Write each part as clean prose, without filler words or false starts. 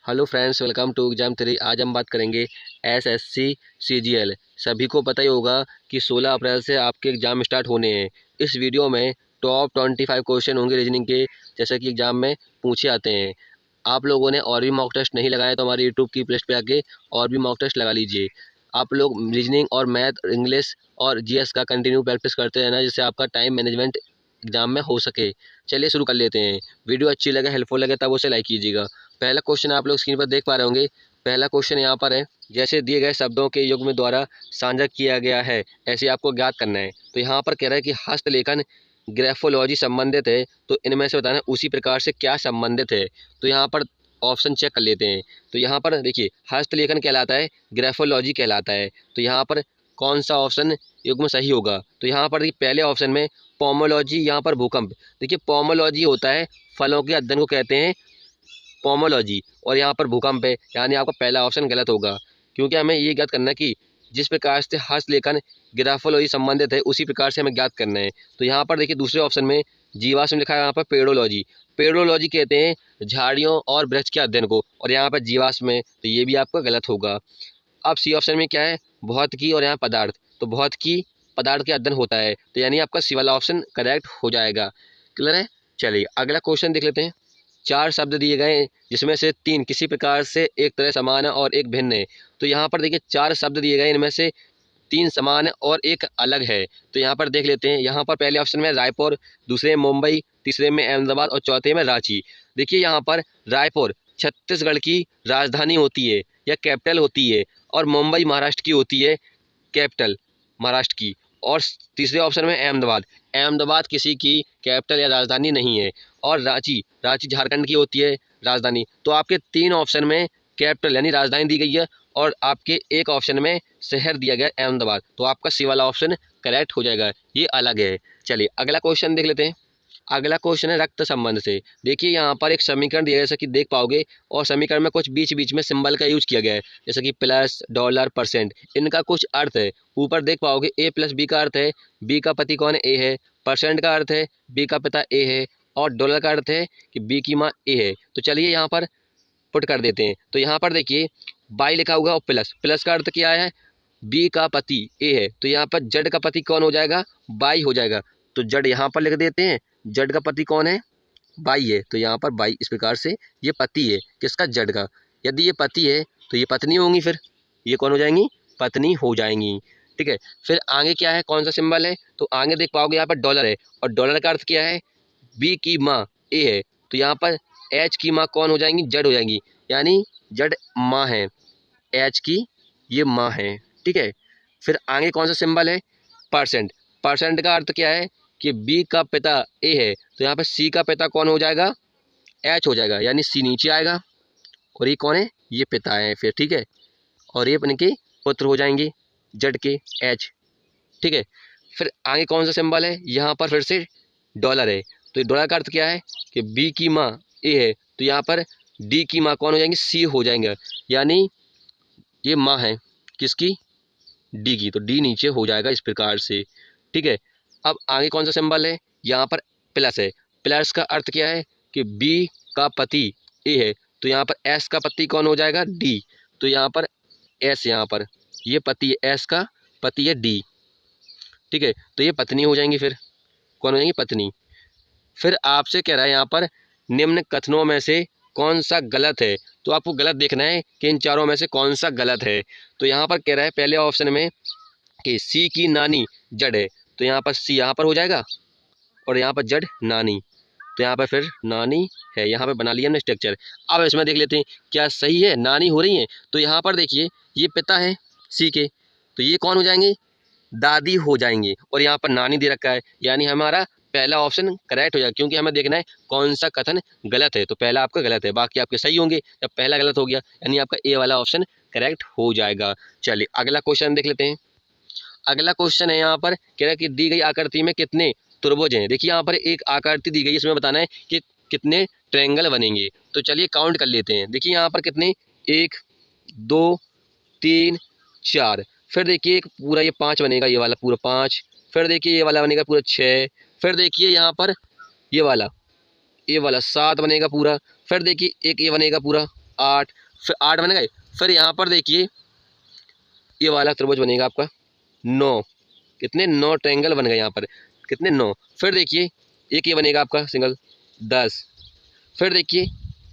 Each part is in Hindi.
Hello friends, welcome to exam 3। आज हम बात करेंगे एसएससी सीजीएल। सभी को पता ही होगा कि 16 अप्रैल से आपके एग्ज़ाम स्टार्ट होने हैं। इस वीडियो में टॉप 25 क्वेश्चन होंगे रीजनिंग के, जैसा कि एग्ज़ाम में पूछे आते हैं। आप लोगों ने और भी मॉक टेस्ट नहीं लगाए तो हमारे यूट्यूब की प्लेलिस्ट पे आके और भी मॉक टेस्ट लगा लीजिए। आप लोग रीजनिंग और मैथ, इंग्लिश और जीएस का कंटिन्यू प्रैक्टिस करते रहना, जिससे आपका टाइम मैनेजमेंट एग्जाम में हो सके। चलिए शुरू कर लेते हैं। वीडियो अच्छी लगे, हेल्पफुल लगे तब उसे लाइक कीजिएगा। पहला क्वेश्चन आप लोग स्क्रीन पर देख पा रहे होंगे। पहला क्वेश्चन यहाँ पर है, जैसे दिए गए शब्दों के युग्म द्वारा साझा किया गया है ऐसे आपको ज्ञात करना है। तो यहाँ पर कह रहा है कि हस्तलेखन ग्राफोलॉजी संबंधित है, तो इनमें से बताना उसी प्रकार से क्या संबंधित है। तो यहाँ पर ऑप्शन चेक कर लेते हैं। तो यहाँ पर देखिए, हस्तलेखन कहलाता है, ग्राफोलॉजी कहलाता है। तो यहाँ पर कौन सा ऑप्शन युग्म सही होगा? तो यहाँ पर देखिए, पहले ऑप्शन में पोमोलॉजी, यहाँ पर भूकंप। देखिए, पोमोलॉजी होता है फलों के अध्ययन को कहते हैं पोमोलॉजी, और यहाँ पर भूकंप है, यानी आपका पहला ऑप्शन गलत होगा। क्योंकि हमें ये ज्ञात करना है कि जिस प्रकार से हस्तलेखन ग्राफोलॉजी संबंधित है उसी प्रकार से हमें ज्ञात करना है। तो यहाँ पर देखिए, दूसरे ऑप्शन में जीवाश्म लिखा है, यहाँ पर पेड़ोलॉजी। पेड़ोलॉजी कहते हैं झाड़ियों और वृक्ष के अध्ययन को, और यहाँ पर जीवाश्म है, तो ये भी आपका गलत होगा। अब सी ऑप्शन में क्या है? भौतिकी और यहाँ पदार्थ। तो भौतिकी पदार्थ के अध्ययन होता है, तो यानी आपका सी वाला ऑप्शन करेक्ट हो जाएगा। क्लियर है? चलिए अगला क्वेश्चन देख लेते हैं। 4 शब्द दिए गए हैं, जिसमें से 3 किसी प्रकार से एक तरह समान है और एक भिन्न है। तो यहाँ पर देखिए, 4 शब्द दिए गए, इनमें से 3 समान है और एक अलग है। तो यहाँ पर देख लेते हैं। यहाँ पर पहले ऑप्शन में रायपुर, दूसरे में मुंबई, तीसरे में अहमदाबाद और चौथे में रांची। देखिए, यहाँ पर रायपुर छत्तीसगढ़ की राजधानी होती है या कैपिटल होती है, और मुंबई महाराष्ट्र की होती है कैपिटल, महाराष्ट्र की। और तीसरे ऑप्शन में अहमदाबाद, अहमदाबाद किसी की कैपिटल या राजधानी नहीं है। और रांची, रांची झारखंड की होती है राजधानी। तो आपके 3 ऑप्शन में कैपिटल यानी राजधानी दी गई है, और आपके एक ऑप्शन में शहर दिया गया अहमदाबाद। तो आपका सी वाला ऑप्शन करेक्ट हो जाएगा, ये अलग है। चलिए अगला क्वेश्चन देख लेते हैं। अगला क्वेश्चन है रक्त संबंध से। देखिए, यहाँ पर एक समीकरण दिया है, जैसा कि देख पाओगे, और समीकरण में कुछ बीच बीच में सिंबल का यूज किया गया है, जैसे कि प्लस, डॉलर, परसेंट। इनका कुछ अर्थ है। ऊपर देख पाओगे ए प्लस बी का अर्थ है बी का पति कौन है? ए है। परसेंट का अर्थ है बी का पिता ए है। और डॉलर का अर्थ है कि बी की माँ ए है। तो चलिए यहाँ पर पुट कर देते हैं। तो यहाँ पर देखिए, बाई लिखा हुआ और प्लस, प्लस का अर्थ क्या है? बी का पति ए है। तो यहाँ पर जड का पति कौन हो जाएगा? बाई हो जाएगा। तो जड यहाँ पर लिख देते हैं। जड का पति कौन है? बाई है। तो यहाँ पर बाई, इस प्रकार से ये पति है किसका? जड का। यदि ये पति है तो ये पत्नी होंगी, फिर ये कौन हो जाएंगी? पत्नी हो जाएंगी। ठीक है। फिर आगे क्या है? कौन सा सिंबल है? तो आगे देख पाओगे, यहाँ पर डॉलर है, और डॉलर का अर्थ क्या है? बी की माँ ए है। तो यहाँ पर एच की माँ कौन हो जाएंगी? जड हो जाएंगी, यानी जड माँ है, एच की ये माँ है। ठीक है। फिर आगे कौन सा सिंबल है? परसेंट। परसेंट का अर्थ क्या है? कि बी का पिता ए है, तो यहाँ पर सी का पिता कौन हो जाएगा? एच हो जाएगा, यानी सी नीचे आएगा, और ये कौन है? ये पिता है फिर। ठीक है। और ये अपने के पुत्र हो जाएंगे, जड के, एच। ठीक है। फिर आगे कौन सा सिंबल है? यहाँ पर फिर से डॉलर है। तो डॉलर का अर्थ क्या है? कि बी की माँ ए है, तो यहाँ पर डी की माँ कौन हो जाएंगी? सी हो जाएंगे, यानी ये माँ है किसकी? डी की। तो डी नीचे हो जाएगा इस प्रकार से। ठीक है। अब आगे कौन सा सिंबल है? यहाँ पर प्लस है। प्लस का अर्थ क्या है? कि बी का पति ए है, तो यहाँ पर एस का पति कौन हो जाएगा? डी। तो यहाँ पर एस, यहाँ पर ये पति है, एस का पति है डी। ठीक है। तो ये पत्नी हो जाएंगी, फिर कौन हो जाएंगी? पत्नी। फिर आपसे कह रहा है यहाँ पर निम्न कथनों में से कौन सा गलत है। तो आपको गलत देखना है कि इन चारों में से कौन सा गलत है। तो यहाँ पर कह रहा है पहले ऑप्शन में कि सी की नानी जड़ है, तो यहाँ पर सी यहाँ पर हो जाएगा, और यहाँ पर जड़ नानी। तो यहाँ पर फिर नानी है, यहाँ पर बना लिया हमने स्ट्रक्चर। अब इसमें देख लेते हैं क्या सही है, नानी हो रही है। तो यहाँ पर देखिए, ये पिता है सी के, तो ये कौन हो जाएंगे? दादी हो जाएंगे, और यहाँ पर नानी दे रखा है, यानी हमारा पहला ऑप्शन करेक्ट हो जाएगा। क्योंकि हमें देखना है कौन सा कथन गलत है, तो पहला आपका गलत है, बाकी आपके सही होंगे। जब पहला गलत हो गया, यानी आपका ए वाला ऑप्शन करेक्ट हो जाएगा। चलिए अगला क्वेश्चन देख लेते हैं। अगला क्वेश्चन है, यहाँ पर कह रहा है कि दी गई आकृति में कितने त्रिभुज हैं। देखिए, यहाँ पर एक आकृति दी गई है, इसमें बताना है कि कितने ट्रायंगल बनेंगे। तो चलिए काउंट कर लेते हैं। देखिए यहाँ पर कितने? 1 2 3 4। फिर देखिए एक पूरा ये 5 बनेगा, ये वाला पूरा 5। फिर देखिए ये वाला बनेगा पूरा 6। फिर देखिए यहाँ पर ये वाला 7 बनेगा पूरा। फिर देखिए एक ये बनेगा पूरा 8, फिर 8 बन गए। फिर यहाँ पर देखिए ये वाला त्रिभुज बनेगा आपका 9, कितने 9 ट्रायंगल बन गए यहाँ पर, कितने 9। फिर देखिए एक ये बनेगा आपका सिंगल 10, फिर देखिए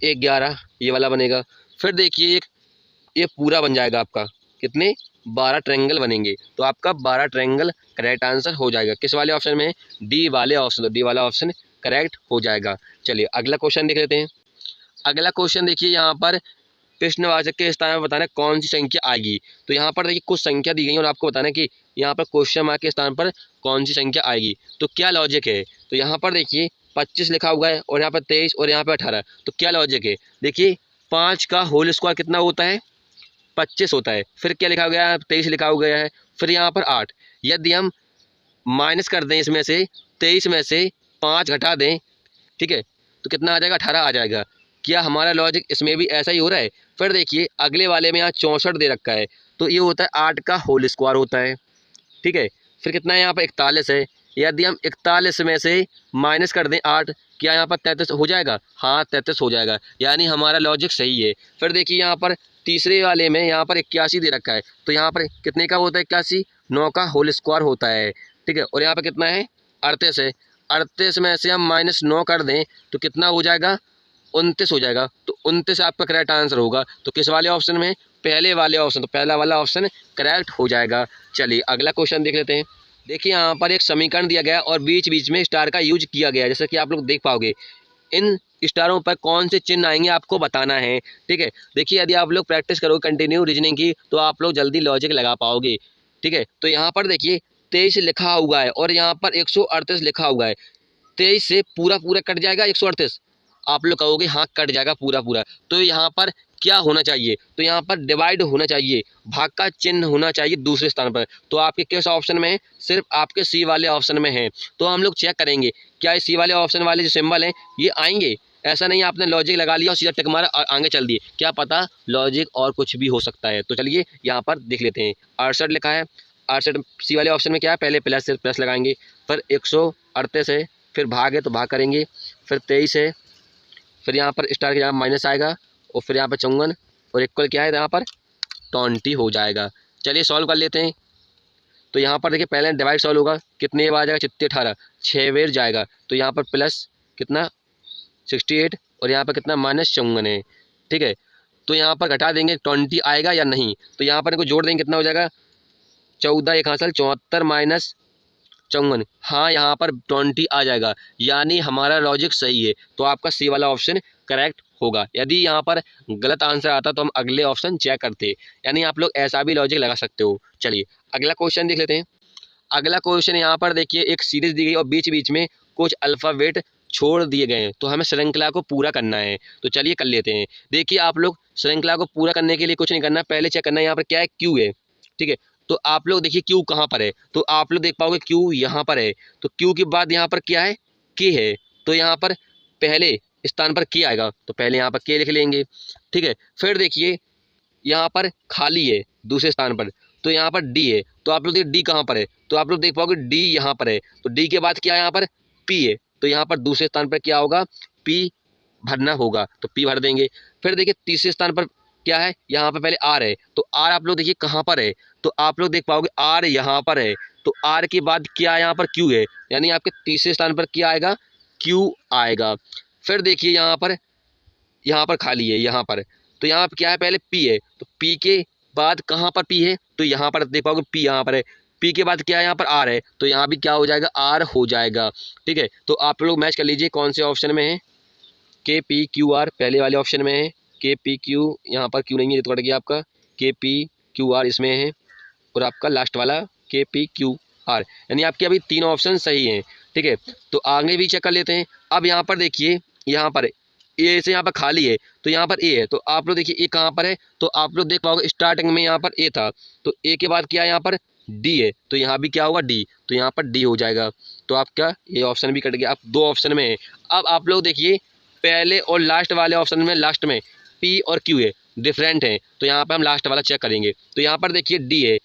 एक 11 ये वाला बनेगा। फिर देखिए एक ये पूरा बन जाएगा आपका, कितने 12 ट्रायंगल बनेंगे। तो आपका 12 ट्रायंगल करेक्ट आंसर हो जाएगा। किस वाले ऑप्शन में? डी वाले ऑप्शन। तो डी वाला ऑप्शन करेक्ट हो जाएगा। चलिए अगला क्वेश्चन देख लेते हैं। अगला क्वेश्चन देखिए यहाँ पर प्रश्नवाचक के स्थान पर बताना कौन सी संख्या आएगी। तो यहाँ पर देखिए कुछ संख्या दी गई है और आपको बताना है कि यहाँ पर क्वेश्चन मार्क के स्थान पर कौन सी संख्या आएगी। तो क्या लॉजिक है? तो यहाँ पर देखिए 25 लिखा हुआ है और यहाँ पर 23 और यहाँ पर 18। तो क्या लॉजिक है? देखिए 5 का होल स्क्वायर कितना होता है? 25 होता है। फिर क्या लिखा गया है? 23 लिखा हुआ है। फिर यहाँ पर 8। यदि हम माइनस कर दें इसमें से 23 में से 5 घटा दें, ठीक है, तो कितना आ जाएगा? 18 आ जाएगा। क्या हमारा लॉजिक इसमें भी ऐसा ही हो रहा है? फिर देखिए अगले वाले में यहाँ 64 दे रखा है, तो ये होता है 8 का होल स्क्वायर होता है, ठीक है। फिर कितना है यहाँ पर? 41 है। यदि हम 41 में से माइनस कर दें 8, क्या यहाँ पर 33 हो जाएगा? हाँ 33 हो जाएगा, यानी हमारा लॉजिक सही है। फिर देखिए यहाँ पर तीसरे वाले में यहाँ पर 81 दे रखा है, तो यहाँ पर कितने का होता है? 81, 9 का होल स्क्वायर होता है, ठीक है। और यहाँ पर कितना है? 38 है। 38 में से हम -9 कर दें तो कितना हो जाएगा? 29 हो जाएगा। तो 29 आपका करेक्ट आंसर होगा। तो किस वाले ऑप्शन में? पहले वाले ऑप्शन। तो पहला वाला ऑप्शन करेक्ट हो जाएगा। चलिए अगला क्वेश्चन देख लेते हैं। देखिए यहाँ पर एक समीकरण दिया गया है और बीच बीच में स्टार का यूज किया गया है, जैसा कि आप लोग देख पाओगे। इन स्टारों पर कौन से चिन्ह आएंगे आपको बताना है, ठीक है। देखिए यदि आप लोग प्रैक्टिस करोगे कंटिन्यू रीजनिंग की तो आप लोग जल्दी लॉजिक लगा पाओगे, ठीक है। तो यहाँ पर देखिए 23 लिखा हुआ है और यहाँ पर 138 लिखा हुआ है। 23 से पूरा पूरा कट जाएगा 138? आप लोग कहोगे हाँ कट जाएगा पूरा पूरा। तो यहाँ पर क्या होना चाहिए? तो यहाँ पर डिवाइड होना चाहिए, भाग का चिन्ह होना चाहिए दूसरे स्थान पर। तो आपके किस ऑप्शन में है? सिर्फ आपके सी वाले ऑप्शन में है। तो हम लोग चेक करेंगे क्या सी वाले ऑप्शन वाले जो सिंबल हैं ये आएंगे। ऐसा नहीं आपने लॉजिक लगा लिया और सीधा टिक मारा और आगे चल दिए, क्या पता लॉजिक और कुछ भी हो सकता है। तो चलिए यहाँ पर देख लेते हैं। 68 लिखा है, 68 सी वाले ऑप्शन में क्या है? पहले प्लस से प्लस लगाएंगे, फिर 138 है, फिर भाग है तो भाग करेंगे, फिर 23 है, फिर यहाँ पर स्टार के यहाँ माइनस आएगा और फिर यहाँ पर 54 और इक्वल क्या है? यहाँ पर 20 हो जाएगा। चलिए सॉल्व कर लेते हैं। तो यहाँ पर देखिए पहले डिवाइड सॉल्व होगा, कितने बार जाएगा? चित्ते 18, 6 बेर जाएगा। तो यहाँ पर प्लस कितना 68 और यहाँ पर कितना -54 है, ठीक है। तो यहाँ पर घटा देंगे 20 आएगा या नहीं? तो यहाँ पर इनको जोड़ देंगे, कितना हो जाएगा? 14 एक हासिल 74 माइनस 54, हाँ यहाँ पर 20 आ जाएगा, यानी हमारा लॉजिक सही है। तो आपका सी वाला ऑप्शन करेक्ट होगा। यदि यहाँ पर गलत आंसर आता तो हम अगले ऑप्शन चेक करते, यानी आप लोग ऐसा भी लॉजिक लगा सकते हो। चलिए अगला क्वेश्चन देख लेते हैं। अगला क्वेश्चन यहाँ पर देखिए एक सीरीज दी गई और बीच बीच में कुछ अल्फ़ाबेट छोड़ दिए गए हैं, तो हमें श्रृंखला को पूरा करना है। तो चलिए कर लेते हैं। देखिए आप लोग श्रृंखला को पूरा करने के लिए कुछ नहीं करना, पहले चेक करना है यहाँ पर क्या है? क्यू है, ठीक है। तो आप लोग देखिए क्यू कहाँ पर है? तो आप लोग देख पाओगे क्यू यहाँ पर है। तो क्यू के बाद यहाँ पर क्या है? के है। तो यहाँ पर पहले स्थान पर के आएगा, तो पहले यहाँ पर के लिख लेंगे, ठीक है। फिर देखिए यहाँ पर खाली है दूसरे स्थान पर, तो यहाँ पर डी है। तो आप लोग देखिए डी कहाँ पर है? तो आप लोग देख पाओगे डी यहाँ पर है। तो डी के बाद क्या है? यहाँ पर पी है। तो यहाँ पर दूसरे स्थान पर क्या होगा? पी भरना होगा, तो पी भर देंगे। फिर देखिए तीसरे स्थान पर क्या है? यहाँ पर पहले आर है। तो आर आप लोग देखिए कहाँ पर है? तो आप लोग देख पाओगे आर यहाँ पर है। तो आर के बाद क्या है? यहाँ पर क्यू है, यानी आपके तीसरे स्थान पर क्या आएगा? क्यू आएगा। फिर देखिए यहाँ पर खाली है यहाँ पर, तो यहाँ पर क्या है? पहले पी है। तो पी के बाद कहाँ पर पी है? तो यहाँ पर देख पाओगे पी यहाँ पर है। पी के बाद क्या है? यहाँ पर आर है। तो यहाँ भी क्या हो जाएगा? आर हो जाएगा, ठीक है। तो आप लोग मैच कर लीजिए कौन से ऑप्शन में है। के पी क्यू आर पहले वाले ऑप्शन में है, के पी क्यू यहाँ पर क्यू नहीं है तो कट गया आपका, के पी क्यू आर इसमें है, और आपका लास्ट वाला के पी क्यू आर, यानी आपके अभी 3 ऑप्शन सही हैं, ठीक है। तो आगे भी चेक कर लेते हैं। अब यहाँ पर देखिए यहाँ पर ए से यहाँ पर खाली है, तो यहाँ पर ए है। तो आप लोग देखिए ए कहाँ पर है? तो आप लोग देख पाओगे स्टार्टिंग में यहाँ पर ए था, तो ए के बाद क्या है? यहाँ पर डी है। तो यहाँ भी क्या होगा? डी। तो यहाँ पर डी हो जाएगा। तो आपका ये ऑप्शन भी कट गया। आप 2 ऑप्शन में है। अब आप लोग देखिए पहले और लास्ट वाले ऑप्शन में लास्ट में पी और क्यू है, डिफरेंट है। तो यहाँ पर हम लास्ट वाला चेक करेंगे। तो यहाँ पर देखिए डी है,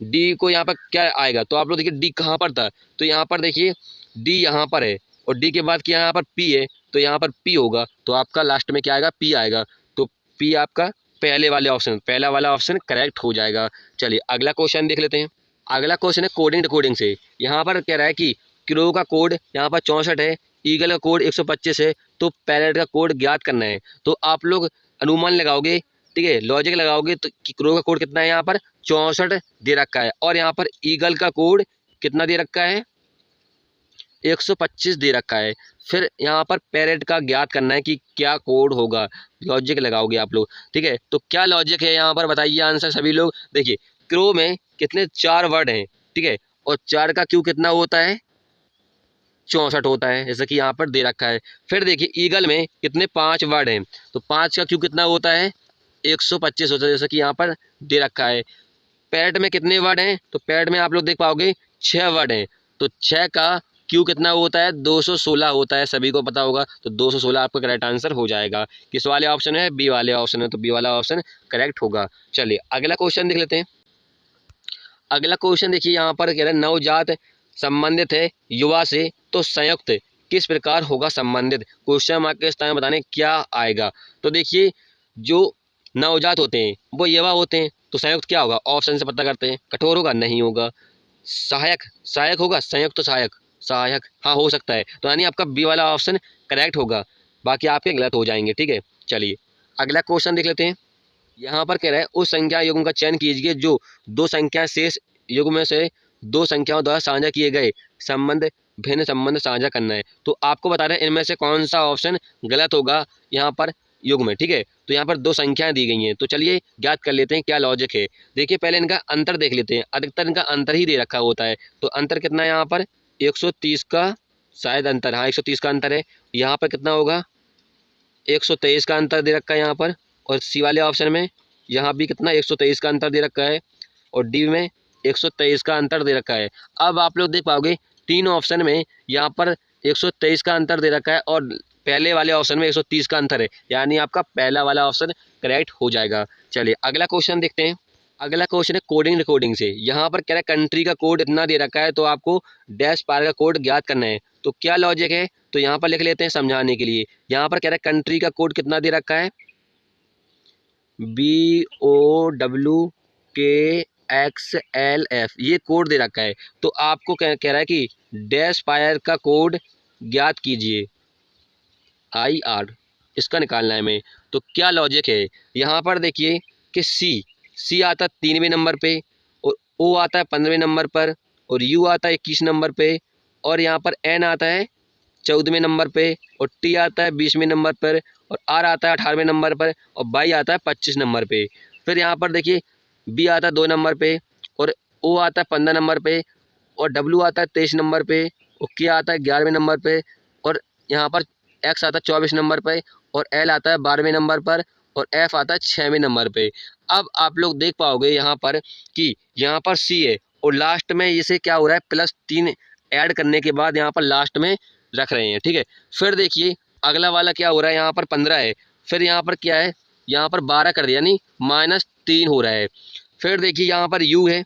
डी को यहाँ पर क्या आएगा? तो आप लोग देखिए डी कहाँ पर था? तो यहाँ पर देखिए डी यहाँ पर है, और डी के बाद क्या यहाँ पर पी है, तो यहाँ पर पी होगा। तो आपका लास्ट में क्या आएगा? पी आएगा। तो पी आपका पहले वाले ऑप्शन, पहला वाला ऑप्शन करेक्ट हो जाएगा। चलिए अगला क्वेश्चन देख लेते हैं। अगला क्वेश्चन है कोडिंग डिकोडिंग से। यहाँ पर कह रहा है कि क्रो का कोड यहाँ पर 64 है, ईगल का कोड 125 है, तो पैरेट का कोड ज्ञात करना है। तो आप लोग अनुमान लगाओगे, ठीक है, लॉजिक लगाओगे तो कि क्रो का कोड कितना है, यहाँ पर 64 दे रखा है, और यहाँ पर ईगल का कोड कितना दे रखा है, 125 दे रखा है। फिर यहाँ पर पैरेट का ज्ञात करना है कि क्या कोड होगा, लॉजिक लगाओगे आप लोग, ठीक है। तो क्या लॉजिक है यहाँ पर बताइए आंसर सभी लोग। देखिए क्रो में कितने 4 वर्ड हैं, ठीक है, और 4 का क्यू कितना होता है, 64 होता है, जैसे कि यहाँ पर दे रखा है। फिर देखिए ईगल में कितने 5 वर्ड हैं, तो 5 का क्यू कितना होता है, 125 होता है, जैसे कि यहाँ पर दे रखा है। पैरेट में कितने वर्ड हैं, तो पैरेट में आप लोग देख पाओगे 6 वर्ड हैं, तो 6 का क्यू कितना होता है, 216 होता है, सभी को पता होगा। तो 216 आपका करेक्ट आंसर हो जाएगा। किस वाले ऑप्शन है, बी वाले ऑप्शन है, तो बी वाला ऑप्शन करेक्ट होगा। चलिए अगला क्वेश्चन देख लेते हैं। अगला क्वेश्चन देखिए यहाँ पर कह रहा है नवजात संबंधित है युवा से, तो संयुक्त किस प्रकार होगा संबंधित, क्वेश्चन मार्क के स्थान में बताने क्या आएगा। तो देखिए जो नवजात होते हैं वो युवा होते हैं, तो संयुक्त क्या होगा, ऑप्शन से पता करते हैं। कठोर होगा, नहीं होगा। सहायक, सहायक होगा, संयुक्त तो सहायक, सहायक हाँ हो सकता है, तो यानी आपका बी वाला ऑप्शन करेक्ट होगा, बाकी आपके गलत हो जाएंगे, ठीक है। चलिए अगला क्वेश्चन देख लेते हैं। यहाँ पर कह रहा है उस संख्या युग्म का चयन कीजिए जो दो संख्या शेष युग्म में से दो संख्याओं द्वारा साझा किए गए संबंध भिन्न संबंध साझा करना है। तो आपको बता रहे हैं इनमें से कौन सा ऑप्शन गलत होगा यहाँ पर युग्म में, ठीक है। तो यहाँ पर दो संख्याएं दी गई हैं, तो चलिए ज्ञात कर लेते हैं क्या लॉजिक है। देखिए पहले इनका अंतर देख लेते हैं, अधिकतर इनका अंतर ही दे रखा होता है। तो अंतर कितना है यहाँ पर, 130 का शायद अंतर, हाँ 130 का अंतर है। यहाँ पर कितना होगा, 123 का अंतर दे रखा है यहाँ पर, और सी वाले ऑप्शन में यहाँ भी कितना 123 का अंतर दे रखा है, और डी में 123 का अंतर दे रखा है। अब आप लोग देख पाओगे तीन ऑप्शन में यहाँ पर 123 का अंतर दे रखा है, और पहले वाले ऑप्शन में 130 का अंतर है, यानी आपका पहला वाला ऑप्शन करेक्ट हो जाएगा। चलिए अगला क्वेश्चन देखते हैं। अगला क्वेश्चन है कोडिंग रिकॉर्डिंग से। यहाँ पर कह रहा है कंट्री का कोड इतना दे रखा है, तो आपको डैश पार का कोड ज्ञात करना है। तो क्या लॉजिक है, तो यहाँ पर लिख लेते हैं समझाने के लिए। यहाँ पर कह रहा है कंट्री का कोड कितना दे रखा है, BOWKXLF, ये कोड दे रखा है। तो आपको कह रहा है कि डैश पायर का कोड ज्ञात कीजिए, IR, इसका निकालना है हमें। तो क्या लॉजिक है, यहाँ पर देखिए कि सी आता है 3वें नंबर पे, और O आता है 15वें नंबर पर, और U आता है 21 नंबर पे, और यहाँ पर N आता है 14वें नंबर पे, और T आता है 20वें नंबर पर, और R आता है 18वें नंबर पर, और Y आता है 25 नंबर पे। फिर यहाँ पर देखिए B आता है 2 नंबर पे, और O आता है 15 नंबर पे, और W आता है 23 नंबर पे, और K आता है 11वें नंबर पे, और यहाँ पर X आता है 24 नंबर पे, और L आता है 12वें नंबर पर, और F आता है 6वें नंबर पे। अब आप लोग देख पाओगे यहाँ पर कि यहाँ पर C है, और लास्ट में इसे क्या हो रहा है, +3 ऐड करने के बाद यहाँ पर लास्ट में रख रहे हैं, ठीक है। फिर देखिए अगला वाला क्या हो रहा है, यहाँ पर 15 है, फिर यहाँ पर क्या है, यहाँ पर 12 कर दिया, यानी -3 हो रहा है। फिर देखिए यहाँ पर U है,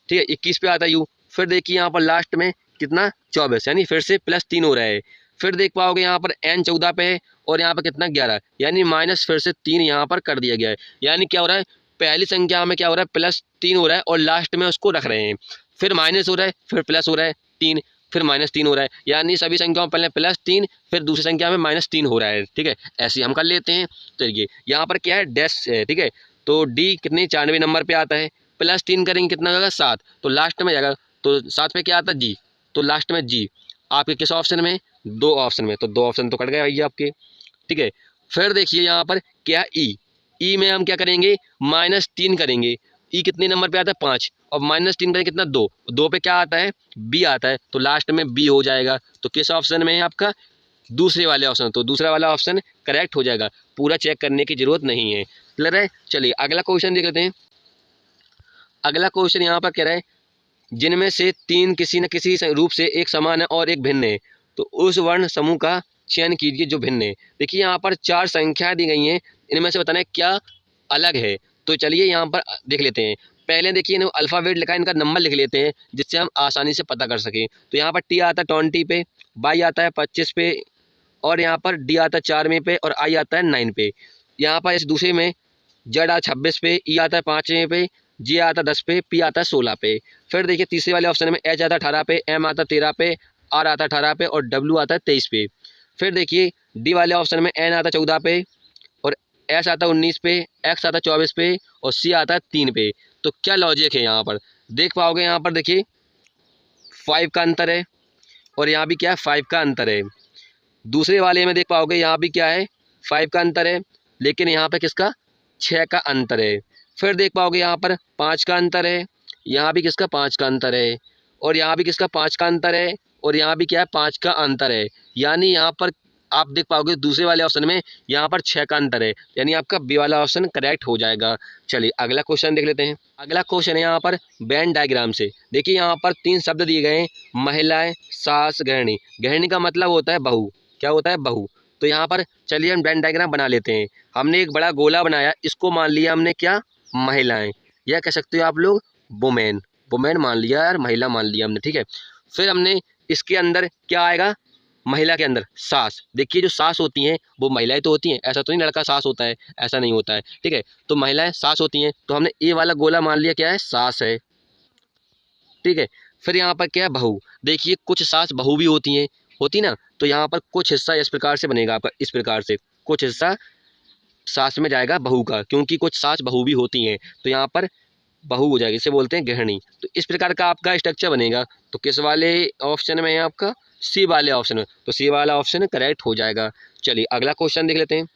ठीक है, 21 पे आता है U। फिर देखिए यहाँ पर लास्ट में कितना 24, यानी फिर से +3 हो रहा है। फिर देख पाओगे यहाँ पर N 14 पे है, और यहाँ पर कितना 11, यानी माइनस फिर से 3 यहाँ पर कर दिया गया है। यानी क्या हो रहा है, पहली संख्या में क्या हो रहा है, +3 हो रहा है, और लास्ट में उसको रख रहे हैं। फिर माइनस हो रहा है, फिर प्लस हो रहा है 3, फिर -3 हो रहा है, यानी सभी संख्याओं में पहले +3, फिर दूसरी संख्या में -3 हो रहा है, ठीक है। ऐसे हम कर लेते हैं। चलिए यहाँ पर क्या है, डैश है, ठीक है। तो डी कितने 94 नंबर पे आता है, +3 करेंगे कितना होगा 7, तो लास्ट में जाएगा, तो 7 पे क्या आता है जी, तो लास्ट में जी आपके किस ऑप्शन में, 2 ऑप्शन में, तो 2 ऑप्शन तो कट गए भैया आपके, ठीक है। फिर देखिए यहाँ पर क्या ई में हम क्या करेंगे, -3 करेंगे। ई कितने नंबर पे आता है 5, और -3 करेंगे कितना 2 पे क्या आता है, बी आता है, तो लास्ट में बी हो जाएगा। तो किस ऑप्शन में है आपका, दूसरे वाले ऑप्शन, तो दूसरा वाला ऑप्शन करेक्ट हो जाएगा, पूरा चेक करने की जरूरत नहीं है। क्लियर है। चलिए अगला क्वेश्चन देख लेते हैं। अगला क्वेश्चन यहाँ पर कह रहा है जिनमें से 3 किसी न किसी रूप से एक समान है और एक भिन्न है, तो उस वर्ण समूह का चयन कीजिए जो भिन्न है। देखिए यहाँ पर 4 संख्याएं दी गई हैं, इनमें से बताना है क्या अलग है। तो चलिए यहाँ पर देख लेते हैं। पहले देखिए इन्हें अल्फ़ाबेट लिखा है, इनका नंबर लिख लेते हैं जिससे हम आसानी से पता कर सकें। तो यहाँ पर T आता है 20 पे, Y आता है 25 पे, और यहाँ पर D आता है 4वें पे, और I आता है 9 पे। यहाँ पर इस दूसरे में जेड आता 26 पे, ई आता है 5वें पे, जे आता 10 पे, पी आता है 16 पे। फिर देखिए तीसरे वाले ऑप्शन में एच आता 18 पे, एम आता 13 पे, आर आता 18 पे और डब्ल्यू आता है 23 पे। फिर देखिए डी वाले ऑप्शन में एन आता 14 पे और एस आता 19 पे, एक्स आता 24 पे और सी आता 3 पे। तो क्या लॉजिक है यहाँ पर देख पाओगे, यहाँ पर देखिए 5 का अंतर है और यहाँ भी क्या है 5 का अंतर है। दूसरे वाले में देख पाओगे यहाँ भी क्या है 5 का अंतर है, लेकिन यहाँ पे किसका 6 का अंतर है। फिर देख पाओगे यहाँ पर 5 का अंतर है, यहाँ भी किसका 5 का अंतर है और यहाँ भी किसका 5 का अंतर है और यहाँ भी क्या है 5 का अंतर है। यानी यहाँ पर आप देख पाओगे दूसरे वाले ऑप्शन में यहाँ पर 6 का अंतर है, यानी आपका बी वाला ऑप्शन करेक्ट हो जाएगा। चलिए अगला क्वेश्चन देख लेते हैं। अगला क्वेश्चन है यहाँ पर वेन डायग्राम से। देखिए यहाँ पर 3 शब्द दिए गए हैं, महिलाएं, सास, गृहिणी। गृहिणी का मतलब होता है बहू, क्या होता है बहू। तो यहाँ पर चलिए हम वेन डायग्राम बना लेते हैं। हमने एक बड़ा गोला बनाया, इसको मान लिया हमने क्या महिलाएं, या कह सकते हो आप लोग वुमेन, वुमेन मान लिया यार, महिला मान लिया हमने, ठीक है। फिर हमने इसके अंदर क्या आएगा, महिला के अंदर सास। देखिए जो सास होती हैं वो महिलाएं तो होती हैं, ऐसा तो नहीं लड़का सास होता है, ऐसा नहीं होता है, ठीक है। तो महिलाएं सास होती हैं, तो हमने ए वाला गोला मान लिया क्या है सास है, ठीक है। फिर यहाँ पर क्या है बहू। देखिए कुछ सास बहू भी होती हैं, होती ना, तो यहाँ पर कुछ हिस्सा इस प्रकार से बनेगा आपका, इस प्रकार से कुछ हिस्सा सास में जाएगा बहू का, क्योंकि कुछ सास बहू भी होती हैं, तो यहाँ पर बहू हो जाएगी, इसे बोलते हैं गृहिणी। तो इस प्रकार का आपका स्ट्रक्चर बनेगा। तो किस वाले ऑप्शन में है आपका, सी वाले ऑप्शन में, तो सी वाला ऑप्शन करेक्ट हो जाएगा। चलिए अगला क्वेश्चन देख लेते हैं।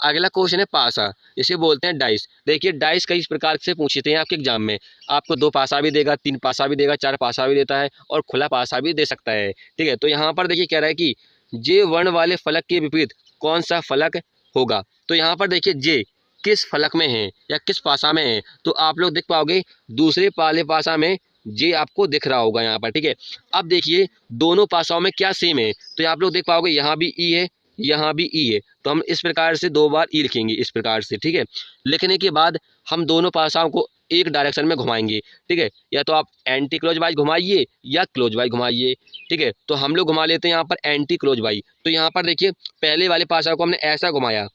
अगला क्वेश्चन है पासा, इसे बोलते हैं डाइस। देखिए डाइस कई प्रकार से पूछते हैं आपके एग्जाम में, आपको 2 पासा भी देगा, 3 पासा भी देगा, 4 पासा भी देता है और खुला पासा भी दे सकता है, ठीक है। तो यहाँ पर देखिए कह रहा है कि जे वर्ण वाले फलक के विपरीत कौन सा फलक होगा। तो यहाँ पर देखिए जे किस फलक में है या किस पासा में है, तो आप लोग देख पाओगे दूसरे वाले पासा में जे आपको दिख रहा होगा यहाँ पर, ठीक है। अब देखिए दोनों पासाओं में क्या सेम है, तो आप लोग देख पाओगे यहाँ भी ई है, यहाँ भी ई है, तो हम इस प्रकार से 2 बार ई लिखेंगे इस प्रकार से, ठीक है। लिखने के बाद हम दोनों पासाओं को एक डायरेक्शन में घुमाएंगे, ठीक है। या तो आप एंटी क्लोज वाइज घुमाइए या क्लोज वाइज घुमाइए, ठीक है। तो हम लोग घुमा लेते हैं यहाँ पर एंटी क्लोज वाइज। तो यहाँ पर देखिए पहले वाले पासा को हमने ऐसा घुमाया,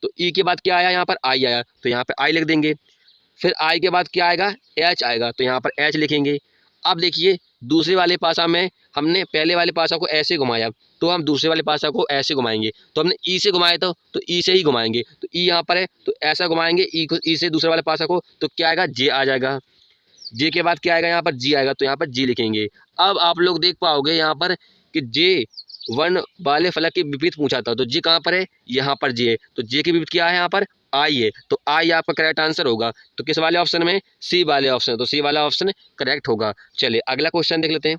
तो ई के बाद क्या आया, यहाँ पर आई आया, तो यहाँ पर आई लिख देंगे। फिर आई के बाद क्या आएगा, एच आएगा, तो यहाँ पर एच लिखेंगे। अब देखिए दूसरे वाले पासा में हमने पहले वाले पासा को ऐसे घुमाया, तो हम दूसरे वाले पासा को ऐसे घुमाएंगे। तो हमने ई से घुमाया था, तो ई से ही घुमाएंगे। तो ई यहाँ पर है, तो ऐसा घुमाएंगे ई को, ई से दूसरे वाले पासा को, तो क्या आएगा जे आ जाएगा। जे के बाद क्या आएगा, यहाँ पर जी आएगा, तो यहाँ पर जी लिखेंगे। अब आप लोग देख पाओगे यहाँ पर कि जे वर्ण वाले फलक के विपरीत पूछा था, तो जे कहाँ पर है, यहाँ पर जे है, तो जे के विपरीत क्या है यहाँ पर आई है, तो आई आपका करेक्ट आंसर होगा। तो किस वाले ऑप्शन में, सी वाले ऑप्शन, तो सी वाला ऑप्शन करेक्ट होगा। चलिए अगला क्वेश्चन देख लेते हैं।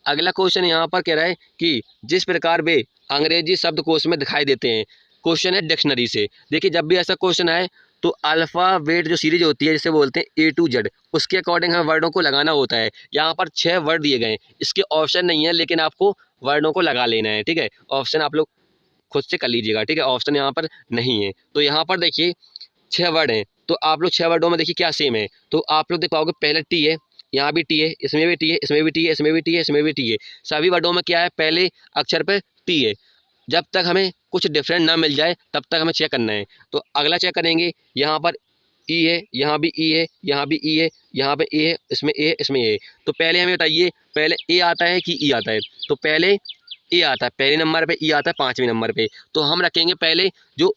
अगला क्वेश्चन यहाँ पर कह रहा है कि जिस प्रकार वे अंग्रेजी शब्दकोश में दिखाई देते हैं। क्वेश्चन है डिक्शनरी से। देखिए जब भी ऐसा क्वेश्चन आए तो अल्फ़ाबेट जो सीरीज होती है जिसे बोलते हैं A to Z, उसके अकॉर्डिंग हमें वर्डों को लगाना होता है। यहाँ पर 6 वर्ड दिए गए हैं, इसके ऑप्शन नहीं है, लेकिन आपको वर्डों को लगा लेना है, ठीक है। ऑप्शन आप लोग खुद से कर लीजिएगा, ठीक है, ऑप्शन यहाँ पर नहीं है। तो यहाँ पर देखिए 6 वर्ड हैं, तो आप लोग 6 वर्डों में देखिए क्या सेम है। तो आप लोग देख पाओगे पहले टी है, यहाँ भी टी है, इसमें भी टी है, इसमें भी टी है, इसमें भी टी है, इसमें भी टी है। सभी वर्डों में क्या है, पहले अक्षर पे टी है। जब तक हमें कुछ डिफरेंट ना मिल जाए तब तक हमें चेक करना है। तो अगला चेक करेंगे, यहाँ पर ई है, यहाँ भी ई है, यहाँ भी ई है, यहाँ पे ए है, इसमें ए है, इसमें ए है। तो पहले हमें बताइए पहले ए आता है कि ई आता है। तो पहले ए आता है, पहले नंबर पे ई आता है, 5वें नंबर पे। तो हम रखेंगे पहले जो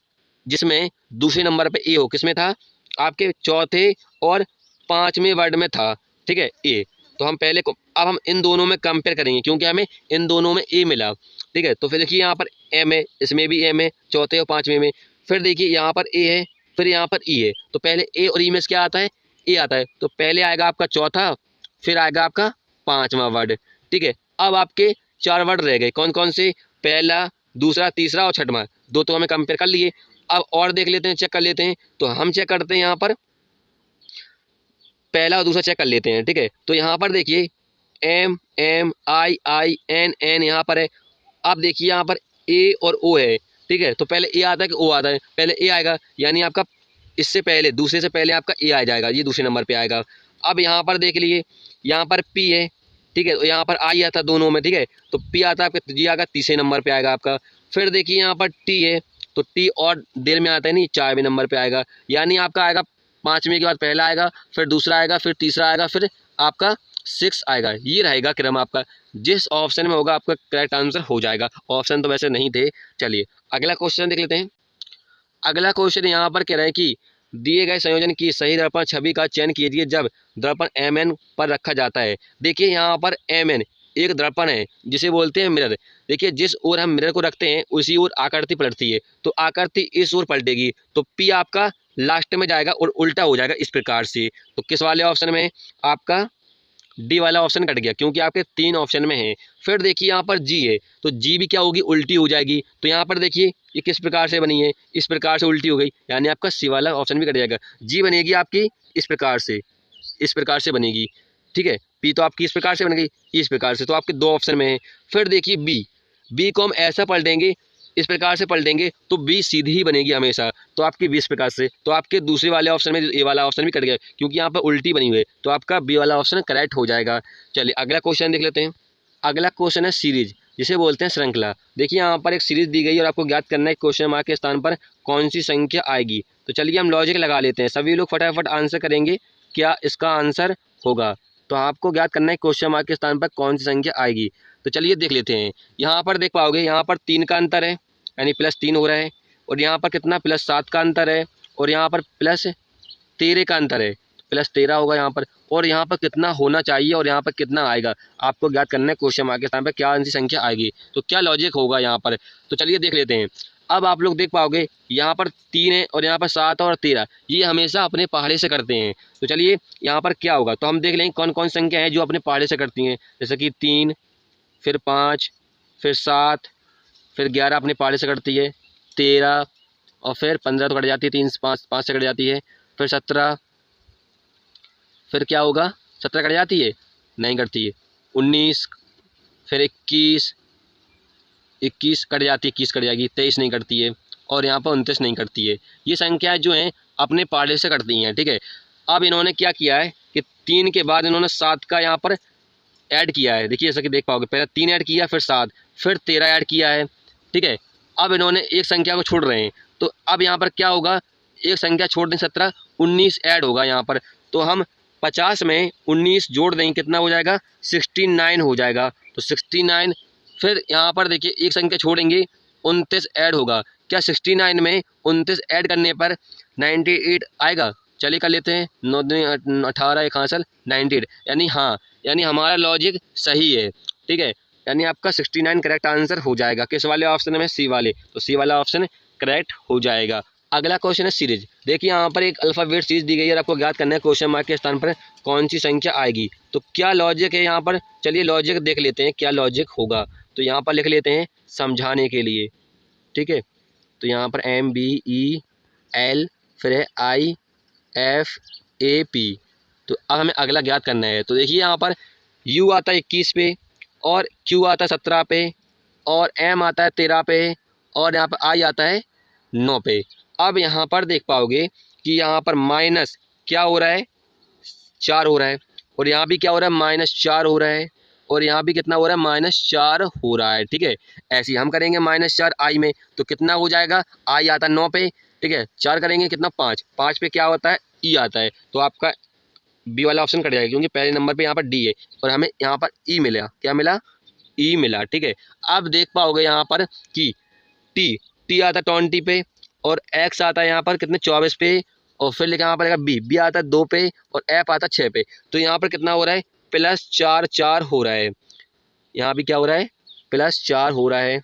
जिसमें दूसरे नंबर पे ए हो, किसमें था आपके चौथे और 5वें वर्ड में था, ठीक है ए। तो हम पहले को, अब हम इन दोनों में कंपेयर करेंगे क्योंकि हमें इन दोनों में ए मिला, ठीक है। तो फिर देखिए यहाँ पर एम है, इसमें भी एम है, चौथे और 5वें में। फिर देखिए यहाँ पर ए है, फिर यहाँ पर ई है। तो पहले ए और ई में क्या आता है, ए आता है। तो पहले आएगा आपका चौथा, फिर आएगा आपका 5वां वर्ड, ठीक है। अब आपके 4 वर्ड रह गए, कौन कौन से, पहला, दूसरा, तीसरा और 6वां। 2 तो हमें कंपेयर कर लिए। अब और देख लेते हैं, चेक कर लेते हैं। तो हम चेक करते हैं यहाँ पर पहला और दूसरा चेक कर लेते हैं, ठीक है। तो यहाँ पर देखिए M M I I N N यहाँ पर है। अब देखिए यहाँ पर ए और ओ है, ठीक है। तो पहले ए आता है कि ओ आता है, पहले ए आएगा, यानी आपका इससे पहले दूसरे से पहले आपका ए आ जाएगा, ये दूसरे नंबर पे आएगा। अब यहाँ पर देख लिए, यहाँ पर पी है, ठीक है। तो यहाँ पर आई आता दोनों में, ठीक है। तो पी आता है आपका, जी आएगा तीसरे नंबर पे आएगा आपका। फिर देखिए यहाँ पर टी है, तो टी और देर में आता है नहीं, 4वें नंबर पे आएगा। यानी आपका आएगा 5वें के बाद पहला आएगा, फिर दूसरा आएगा, फिर तीसरा आएगा, फिर आपका 6 आएगा। ये रहेगा क्रम आपका, जिस ऑप्शन में होगा आपका करेक्ट आंसर हो जाएगा। ऑप्शन तो वैसे नहीं थे। चलिए अगला क्वेश्चन देख लेते हैं। अगला क्वेश्चन यहाँ पर कह रहा है कि दिए गए संयोजन की सही दर्पण छवि का चयन कीजिए जब दर्पण MN पर रखा जाता है। देखिए यहाँ पर MN एक दर्पण है जिसे बोलते हैं मिरर। देखिए जिस ओर हम मिरर को रखते हैं उसी ओर आकृति पलटती है, तो आकृति इस ओर पलटेगी, तो P आपका लास्ट में जाएगा और उल्टा हो जाएगा इस प्रकार से। तो किस वाले ऑप्शन में? आपका डी वाला ऑप्शन कट गया, क्योंकि आपके 3 ऑप्शन में है। फिर देखिए यहाँ पर जी है, तो जी भी क्या होगी? उल्टी हो जाएगी। तो यहाँ पर देखिए ये किस प्रकार से बनी है, इस प्रकार से उल्टी हो गई, यानी आपका सी वाला ऑप्शन भी कट जाएगा। जी बनेगी आपकी इस प्रकार से बनेगी, ठीक है। पी तो आपकी इस प्रकार से बन गई, इस प्रकार से, तो आपके 2 ऑप्शन में है। फिर देखिए बी को हम ऐसा पलटेंगे, इस प्रकार से पलटेंगे, तो बी सीधी ही बनेगी हमेशा, तो आपकी 20 प्रकार से। तो आपके दूसरे वाले ऑप्शन में ए वाला ऑप्शन भी कट गया, क्योंकि यहाँ पर उल्टी बनी हुई है, तो आपका बी वाला ऑप्शन करेक्ट हो जाएगा। चलिए अगला क्वेश्चन देख लेते हैं। अगला क्वेश्चन है सीरीज, जिसे बोलते हैं श्रृंखला। देखिए यहाँ पर एक सीरीज दी गई और आपको ज्ञात करना है क्वेश्चन मार्क के स्थान पर कौन सी संख्या आएगी। तो चलिए हम लॉजिक लगा लेते हैं, सभी लोग फटाफट आंसर करेंगे क्या इसका आंसर होगा। तो आपको ज्ञात करना है क्वेश्चन मार्क के स्थान पर कौन सी संख्या आएगी। तो चलिए देख लेते हैं। यहाँ पर देख पाओगे, यहाँ पर 3 का अंतर है, यानी +3 हो रहा है, और यहाँ पर कितना +7 का अंतर है, और यहाँ पर +13 का अंतर है, +13 होगा यहाँ पर। और यहाँ पर कितना होना चाहिए और यहाँ पर कितना आएगा, आपको ज्ञात करना है क्वेश्चन मार्क के स्थान पर क्या सी संख्या आएगी। तो क्या लॉजिक होगा यहाँ पर, तो चलिए देख लेते हैं। अब आप लोग देख पाओगे यहाँ पर 3 है और यहाँ पर 7 और 13, ये हमेशा अपने पहाड़े से करते हैं। तो चलिए यहाँ पर क्या होगा, तो हम देख लेंगे कौन कौन संख्या है जो अपने पहाड़े से करती हैं। जैसे कि 3, फिर 5, फिर 7, फिर 11 अपने पहाड़े से कटती है, 13, और फिर 15 तो कट जाती है, 3 5 से कट जाती है, फिर 17, फिर क्या होगा, 17 कट जाती है, नहीं कटती है, 19, फिर 21 कट जाती है, 21 कट जाएगी, 23 नहीं कटती है, और यहाँ पर 29 नहीं कटती है। ये संख्याएं जो हैं अपने पहाड़े से कटती हैं, ठीक है। अब इन्होंने क्या किया है कि 3 के बाद इन्होंने 7 का यहाँ पर ऐड किया है। देखिए जैसा कि देख पाओगे, पहले 3 ऐड किया, फिर 7, फिर 13 ऐड किया है, ठीक है। अब इन्होंने एक संख्या को छोड़ रहे हैं, तो अब यहाँ पर क्या होगा, एक संख्या छोड़ दें, 17, 19 ऐड होगा यहाँ पर। तो हम 50 में 19 जोड़ देंगे, कितना हो जाएगा, 69 हो जाएगा। तो 69, फिर यहाँ पर देखिए एक संख्या छोड़ेंगे, 29 ऐड होगा। क्या 69 में 29 ऐड करने पर 98 आएगा? चलिए कर लेते हैं, 9 दूनी 18, 1 हासिल 98, यानी हाँ, यानी हमारा लॉजिक सही है, ठीक है। यानी आपका 69 करेक्ट आंसर हो जाएगा। किस वाले ऑप्शन में? सी वाले, तो सी वाला ऑप्शन करेक्ट हो जाएगा। अगला क्वेश्चन है सीरीज। देखिए यहाँ पर एक अल्फ़ाबेट सीरीज दी गई है और आपको ज्ञात करना है क्वेश्चन मार्क के स्थान पर कौन सी संख्या आएगी। तो क्या लॉजिक है यहाँ पर, चलिए लॉजिक देख लेते हैं क्या लॉजिक होगा। तो यहाँ पर लिख लेते हैं समझाने के लिए, ठीक है। तो यहाँ पर MBEL, फिर है IFAP। तो अब हमें अगला ज्ञात करना है। तो देखिए यहाँ पर U आता है 21 पे, और Q आता है 17 पे, और M आता है 13 पे, और यहाँ पर I आता है 9 पे। अब यहाँ पर देख पाओगे कि यहाँ पर माइनस क्या हो रहा है, 4 हो रहा है, और यहाँ भी क्या हो रहा है, -4 हो रहा है, और यहाँ भी कितना हो रहा है, -4 हो रहा है, ठीक है। ऐसे ही हम करेंगे -4 I में, तो कितना हो जाएगा, I आता है 9 पे, ठीक है, 4 करेंगे कितना, 5 पे क्या होता है, E आता है। तो आपका बी वाला ऑप्शन कट जाएगा, क्योंकि पहले नंबर पे यहाँ पर डी है और हमें यहाँ पर ई मिला, क्या मिला, ई मिला, ठीक है। अब देख पाओगे यहाँ पर कि टी आता है 20 पे, और एक्स आता है यहाँ पर कितने, 24 पे, और फिर लिखा यहाँ पर बी आता है 2 पे, और एफ आता है 6 पे। तो यहाँ पर कितना हो रहा है, +4 हो रहा है। यहाँ भी क्या हो रहा है, +4 हो रहा है,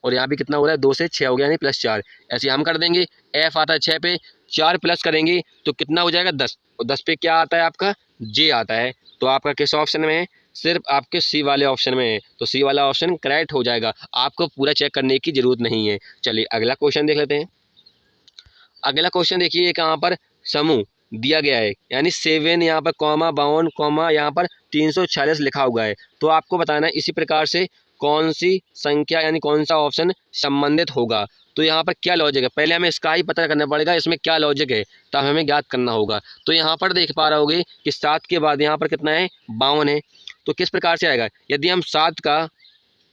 और यहाँ भी कितना हो रहा है, 2 से 6 हो गया, यानी +4। ऐसे हम कर देंगे, एफ आता है 6 पे, 4 प्लस करेंगे तो कितना हो जाएगा, 10, और 10 पे क्या आता है आपका, जे आता है। तो आपका किस ऑप्शन में है, सिर्फ आपके सी वाले ऑप्शन में है। तो सी वाला ऑप्शन करेक्ट हो जाएगा, आपको पूरा चेक करने की ज़रूरत नहीं है। चलिए अगला क्वेश्चन देख लेते हैं। अगला क्वेश्चन देखिए, यहाँ पर समूह दिया गया है, यानी 7 यहाँ पर कॉमा 52 कॉमा यहाँ पर 346 लिखा हुआ है। तो आपको बताना है इसी प्रकार से कौन सी संख्या यानी कौन सा ऑप्शन संबंधित होगा। तो यहाँ पर क्या लॉजिक है, पहले हमें इसका ही पता करना पड़ेगा, इसमें क्या लॉजिक है, तब हमें ज्ञात करना होगा। तो यहाँ पर देख पा रहे होगे कि 7 के बाद यहाँ पर कितना है, 52 है। तो किस प्रकार से आएगा, यदि हम 7 का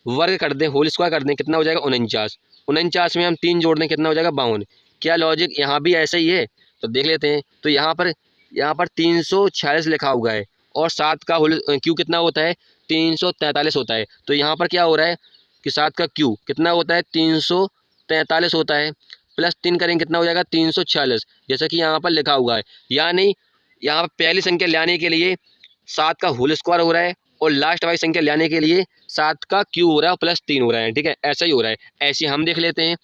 वर्ग कर दें, होल स्क्वायर कर दें, कितना हो जाएगा, 49। 49 में हम 3 जोड़ दें कितना हो जाएगा 52। क्या लॉजिक यहाँ भी ऐसा ही है? तो देख लेते हैं। तो यहाँ पर 346 लिखा हुआ है और 7 का होल क्यू कितना होता है 343 होता है। तो यहाँ पर क्या हो रहा है कि 7 का क्यू कितना होता है 343 होता है, प्लस 3 करेंगे कितना हो जाएगा 346, जैसा कि यहाँ पर लिखा हुआ है। यानी यहाँ पर पहली संख्या लाने के लिए 7 का होल स्क्वायर हो रहा है और लास्ट वाली संख्या लाने के लिए 7 का क्यू हो रहा है प्लस 3 हो रहा है। ठीक है, ऐसा ही हो रहा है। ऐसे हम देख लेते हैं,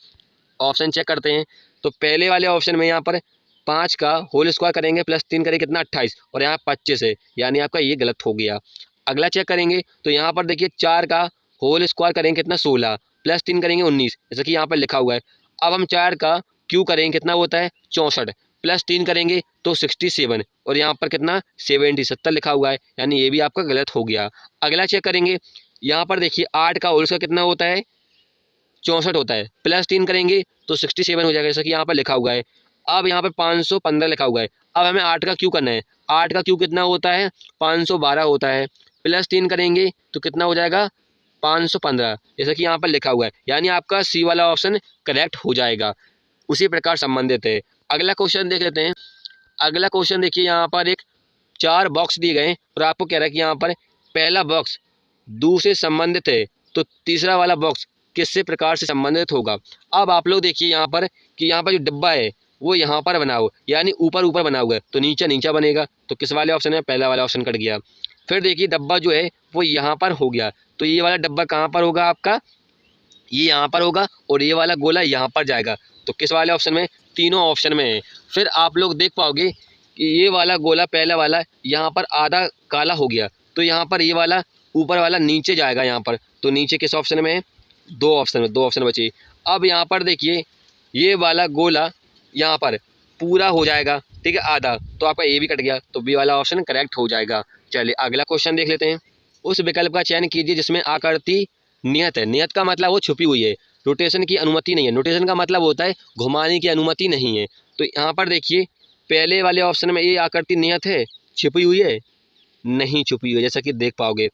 ऑप्शन चेक करते हैं। तो पहले वाले ऑप्शन में यहाँ पर 5 का होल स्क्वायर करेंगे प्लस 3 करेंगे कितना 28 और यहाँ 25 है, यानी आपका ये गलत हो गया। अगला चेक करेंगे तो यहाँ पर देखिए 4 का होल स्क्वायर करेंगे कितना 16 प्लस 3 करेंगे 19, जैसा कि यहाँ पर लिखा हुआ है। अब हम 4 का क्यू करेंगे कितना होता है 64 प्लस 3 करेंगे तो 67 और यहाँ पर कितना 70 लिखा हुआ है, यानी ये भी आपका गलत हो गया। अगला चेक करेंगे, यहाँ पर देखिए 8 का होल स्क्वायर कितना होता है 64 होता है, प्लस 3 करेंगे तो 67 हो जाएगा, जैसा कि यहाँ पर लिखा हुआ है। अब यहाँ पर 515 लिखा हुआ है। अब हमें 8 का क्यू करना है। 8 का क्यू कितना होता है 512 होता है, प्लस 3 करेंगे तो कितना हो जाएगा 515, जैसा कि यहाँ पर लिखा हुआ है। यानी आपका सी वाला ऑप्शन करेक्ट हो जाएगा। उसी प्रकार संबंधित है। अगला क्वेश्चन देख लेते हैं। अगला क्वेश्चन देखिए, यहाँ पर एक 4 बॉक्स दिए गए हैं और आपको कह रहा है कि यहाँ पर पहला बॉक्स दूसरे संबंधित है तो तीसरा वाला बॉक्स किससे प्रकार से संबंधित होगा। अब आप लोग देखिए यहाँ पर कि यहाँ पर जो डिब्बा है वो यहाँ पर बना हो, यानी ऊपर ऊपर बना हुआ है तो नीचे नीचे बनेगा। तो किस वाले ऑप्शन में पहला वाला ऑप्शन कट गया। फिर देखिए डब्बा जो है वो यहाँ पर हो गया, तो ये वाला डब्बा कहाँ पर होगा आपका, ये यहाँ पर होगा और ये वाला गोला यहाँ पर जाएगा। तो किस वाले ऑप्शन में, तीनों ऑप्शन में है। फिर आप लोग देख पाओगे कि ये वाला गोला पहला वाला यहाँ पर आधा काला हो गया, तो यहाँ पर ये वाला ऊपर वाला नीचे जाएगा यहाँ पर। तो नीचे किस ऑप्शन में है, दो ऑप्शन बचे। अब यहाँ पर देखिए ये वाला गोला यहाँ पर पूरा हो जाएगा, ठीक है, आधा, तो आपका ए भी कट गया, तो बी वाला ऑप्शन करेक्ट हो जाएगा। चलिए अगला क्वेश्चन देख लेते हैं। उस विकल्प का चयन कीजिए जिसमें आकृति नियत है। नियत का मतलब वो छुपी हुई है, रोटेशन की अनुमति नहीं है। रोटेशन का मतलब होता है घुमाने की अनुमति नहीं है। तो यहाँ पर देखिए पहले वाले ऑप्शन में ये आकृति नियत है, छुपी हुई है, नहीं छुपी हुई है, जैसा कि देख पाओगे।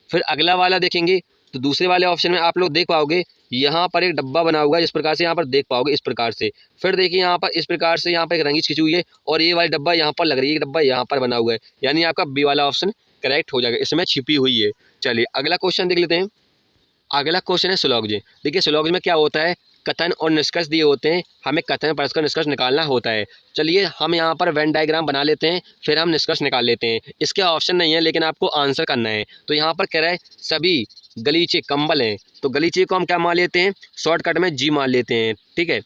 फिर अगला वाला देखेंगे तो दूसरे वाले ऑप्शन में आप लोग देख पाओगे यहाँ पर एक डब्बा बना हुआ है, जिस प्रकार से यहाँ पर देख पाओगे इस प्रकार से। फिर देखिए यहाँ पर इस प्रकार से यहाँ पर एक रंगीच खिंची हुई है और ये वाली डब्बा यहाँ पर लग रही है, डब्बा यहाँ पर बना हुआ है, यानी आपका बी वाला ऑप्शन करेक्ट हो जाएगा, इसमें छिपी हुई है। चलिए अगला क्वेश्चन देख लेते हैं। अगला क्वेश्चन है सिलोग्जी। देखिए सिलोग्जी में क्या होता है, कथन और निष्कर्ष दिए होते हैं, हमें कथन परस्पर निष्कर्ष निकालना होता है। चलिए हम यहाँ पर वेन डायग्राम बना लेते हैं, फिर हम निष्कर्ष निकाल लेते हैं। इसके ऑप्शन नहीं है लेकिन आपको आंसर करना है। तो यहाँ पर कह रहा है सभी गलीचे कंबल हैं, तो गलीचे को हम क्या मान लेते हैं, शॉर्टकट में जी मान लेते हैं, ठीक है।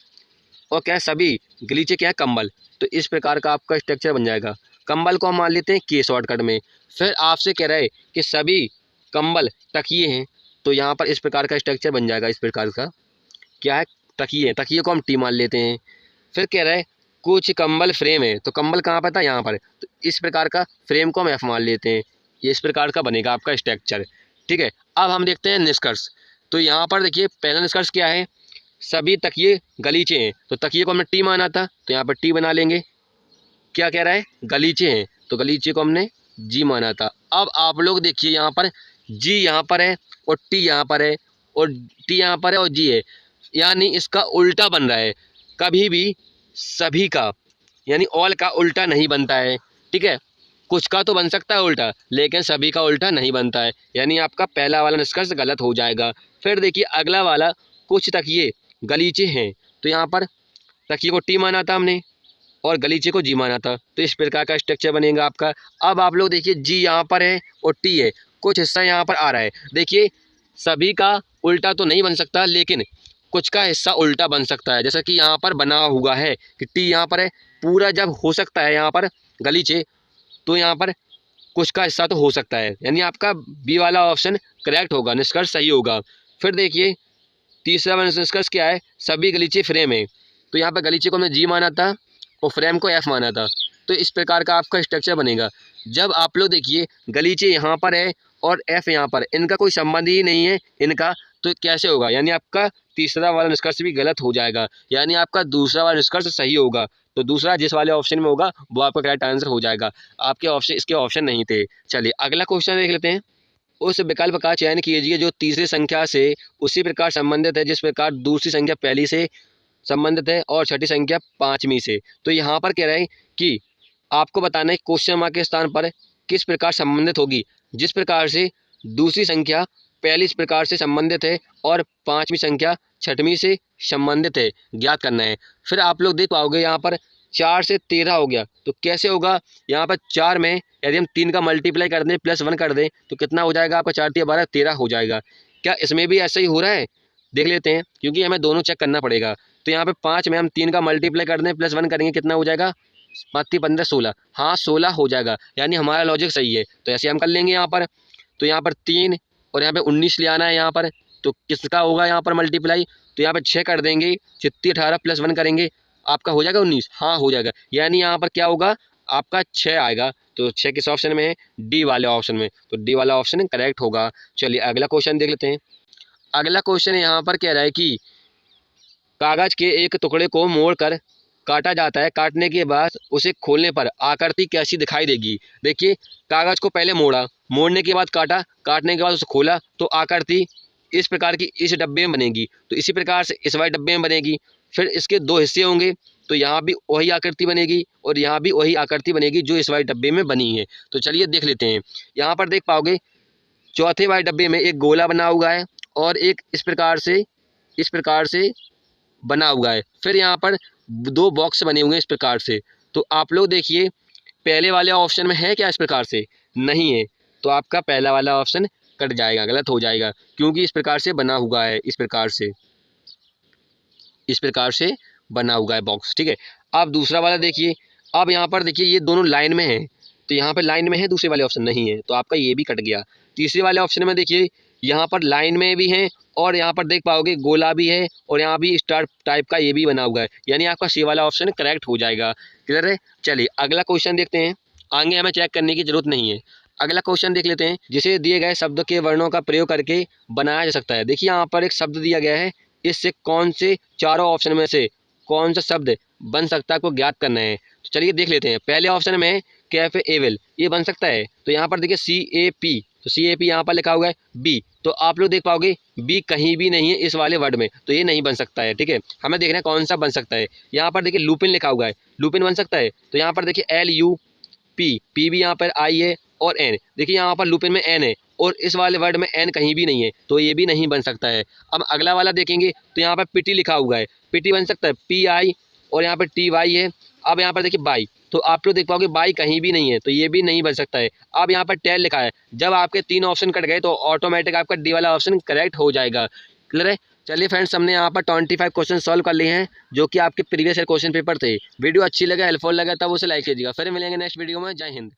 और क्या है, सभी गलीचे क्या है कंबल, तो इस प्रकार का आपका स्ट्रक्चर बन जाएगा। कंबल को हम मान लेते हैं के शॉर्टकट में। फिर आपसे कह रहा है कि सभी कंबल तकिए हैं, तो यहाँ पर इस प्रकार का स्ट्रक्चर बन जाएगा। इस प्रकार का क्या है, तकिए, तकिए को हम टी मान लेते हैं। फिर कह रहा है कुछ कंबल फ्रेम है, तो कंबल कहाँ पर था, यहाँ पर, तो इस प्रकार का फ्रेम को हम एफ मान लेते हैं। ये इस प्रकार का बनेगा आपका स्ट्रक्चर, ठीक है। अब हम देखते हैं निष्कर्ष। तो यहाँ पर देखिए पहला निष्कर्ष क्या है, सभी तकिए गलीचे हैं, तो तकिए को हमने टी माना था तो यहाँ पर टी बना लेंगे। क्या कह रहा है, गलीचे हैं, तो गलीचे को हमने जी माना था। अब आप लोग देखिए यहाँ पर जी यहाँ पर है और टी यहाँ पर है और टी यहाँ पर है और जी है, यानी इसका उल्टा बन रहा है। कभी भी सभी का यानी ऑल का उल्टा नहीं बनता है, ठीक है। कुछ का तो बन सकता है उल्टा, लेकिन सभी का उल्टा नहीं बनता है, यानी आपका पहला वाला निष्कर्ष गलत हो जाएगा। फिर देखिए अगला वाला कुछ तकिए गलीचे हैं, तो यहाँ पर तकिए को टी माना था हमने और गलीचे को जी माना था, तो इस प्रकार का स्ट्रक्चर बनेगा आपका। अब आप लोग देखिए जी यहाँ पर है और टी है, कुछ हिस्सा यहाँ पर आ रहा है। देखिए सभी का उल्टा तो नहीं बन सकता, लेकिन कुछ का हिस्सा उल्टा बन सकता है, जैसा कि यहाँ पर बना हुआ है कि टी यहाँ पर है, पूरा जब हो सकता है यहाँ पर गलीचे, तो यहाँ पर कुछ का हिस्सा तो हो सकता है, यानी आपका बी वाला ऑप्शन करेक्ट होगा, निष्कर्ष सही होगा। फिर देखिए तीसरा वाला निष्कर्ष क्या है, सभी गलीचे फ्रेम है, तो यहाँ पर गलीचे को हमने जी माना था और फ्रेम को एफ माना था, तो इस प्रकार का आपका स्ट्रक्चर बनेगा। जब आप लोग देखिए गलीचे यहाँ पर है और एफ यहाँ पर, इनका कोई संबंध ही नहीं है इनका, तो कैसे होगा, यानी आपका तीसरा वाला निष्कर्ष भी गलत हो जाएगा, यानी आपका दूसरा वाला निष्कर्ष सही होगा। तो दूसरा जिस वाले ऑप्शन में होगा वो आपका करेक्ट आंसर हो जाएगा। आपके ऑप्शन इसके ऑप्शन नहीं थे। चलिए अगला क्वेश्चन देख लेते हैं। उस विकल्प का चयन कीजिए जो तीसरी संख्या से उसी प्रकार संबंधित है जिस प्रकार दूसरी संख्या पहली से संबंधित है और छठी संख्या पांचवी से। तो यहाँ पर कह रहे हैं कि आपको बताना है क्वेश्चन मार्क के स्थान पर किस प्रकार संबंधित होगी। जिस प्रकार से दूसरी संख्या पहली इस प्रकार से संबंधित है और पांचवी संख्या छठवीं से संबंधित है, ज्ञात करना है। फिर आप लोग देख पाओगे यहाँ पर 4 से 13 हो गया, तो कैसे होगा। यहाँ पर 4 में यदि हम 3 का मल्टीप्लाई कर दें +1 कर दें तो कितना हो जाएगा आपका, 4 × 3 = 12, 13 हो जाएगा। क्या इसमें भी ऐसा ही हो रहा है, देख लेते हैं, क्योंकि हमें दोनों चेक करना पड़ेगा। तो यहाँ पे 5 में हम 3 का मल्टीप्लाई कर दें +1 करेंगे, कितना हो जाएगा, 5 × 3 = 15, 16। हाँ 16 हो जाएगा, यानी हमारा लॉजिक सही है। तो ऐसे हम कर लेंगे यहाँ पर। तो यहाँ पर 3 और यहाँ पे 19 ले आना है यहाँ पर। तो किसका होगा यहाँ पर मल्टीप्लाई, तो यहाँ पर 6 कर देंगे, 6 × 18 +1 करेंगे, आपका हो जाएगा 19। हाँ हो जाएगा, यानी यहाँ पर क्या होगा आपका 6 आएगा। तो 6 किस ऑप्शन में है, डी वाले ऑप्शन में। तो डी वाला ऑप्शन करेक्ट होगा। चलिए अगला क्वेश्चन देख लेते हैं। अगला क्वेश्चन यहाँ पर कह रहा है कि कागज के एक टुकड़े को मोड़कर काटा जाता है, काटने के बाद उसे खोलने पर आकृति कैसी दिखाई देगी। देखिए कागज को पहले मोड़ा, मोड़ने के बाद काटा, काटने के बाद उसे खोला, तो आकृति इस प्रकार की इस डब्बे में बनेगी। तो इसी प्रकार से इस वाले डब्बे में बनेगी। फिर इसके 2 हिस्से होंगे, तो यहाँ भी वही आकृति बनेगी और यहाँ भी वही आकृति बनेगी जो इस वाले डब्बे में बनी है। तो चलिए देख लेते हैं। यहाँ पर देख पाओगे चौथे वाले डब्बे में एक गोला बना हुआ है और एक इस प्रकार से बना हुआ है। फिर यहाँ पर 2 बॉक्स बने हुए हैं इस प्रकार से। तो आप लोग देखिए पहले वाले ऑप्शन में है क्या इस प्रकार से, नहीं है, तो आपका पहला वाला ऑप्शन कट जाएगा, गलत हो जाएगा, क्योंकि इस प्रकार से बना हुआ है, इस प्रकार से बना हुआ है बॉक्स, ठीक है। अब दूसरा वाला देखिए, अब यहाँ पर देखिए ये दोनों लाइन में है, तो यहाँ पर लाइन में है, दूसरे वाले ऑप्शन नहीं है, तो आपका ये भी कट गया। तीसरे वाले ऑप्शन में देखिए यहाँ पर लाइन में भी है और यहाँ पर देख पाओगे गोला भी है और यहाँ भी स्टार टाइप का ये भी बना हुआ है, यानी आपका सी वाला ऑप्शन करेक्ट हो जाएगा। क्लियर है। चलिए अगला क्वेश्चन देखते हैं, आगे हमें चेक करने की जरूरत नहीं है। अगला क्वेश्चन देख लेते हैं, जिसे दिए गए शब्द के वर्णों का प्रयोग करके बनाया जा सकता है। देखिए यहाँ पर एक शब्द दिया गया है, इससे कौन से चारों ऑप्शन में से कौन सा शब्द बन सकता है आपको ज्ञात करना है। तो चलिए देख लेते हैं। पहले ऑप्शन में कैफे एवेल, ये बन सकता है, तो यहाँ पर देखिए CAP, तो CAP यहाँ पर लिखा हुआ है बी, तो आप लोग देख पाओगे बी कहीं भी नहीं है इस वाले वर्ड में, तो ये नहीं बन सकता है, ठीक है। हमें देखना है कौन सा बन सकता है। यहाँ पर देखिए लुपिन लिखा हुआ है, लुपिन बन सकता है, तो यहाँ पर देखिए LUP, P भी यहाँ पर आई है और N, देखिए यहाँ पर लुपिन में N है और इस वाले वर्ड में N कहीं भी नहीं है, तो ये भी नहीं बन सकता है। अब अगला वाला देखेंगे तो यहाँ पर पिटी लिखा हुआ है, पिटी बन सकता है PI और यहाँ पर TY है। अब यहाँ पर देखिए बाई, तो आप लोग देख पाओगे बाई कहीं भी नहीं है, तो ये भी नहीं बन सकता है। अब यहाँ पर टेल लिखा है, जब आपके 3 ऑप्शन कट गए तो ऑटोमेटिक आपका डी वाला ऑप्शन करेक्ट हो जाएगा। क्लियर है। चलिए फ्रेंड्स, हमने यहाँ पर 25 क्वेश्चन सॉल्व कर लिए हैं जो कि आपके प्रीवियस ईयर क्वेश्चन पेपर थे। वीडियो अच्छी लगे, हेल्पफुल लगा, तब उसे लाइक कीजिएगा। फिर मिलेंगे नेक्स्ट वीडियो में। जय हिंद।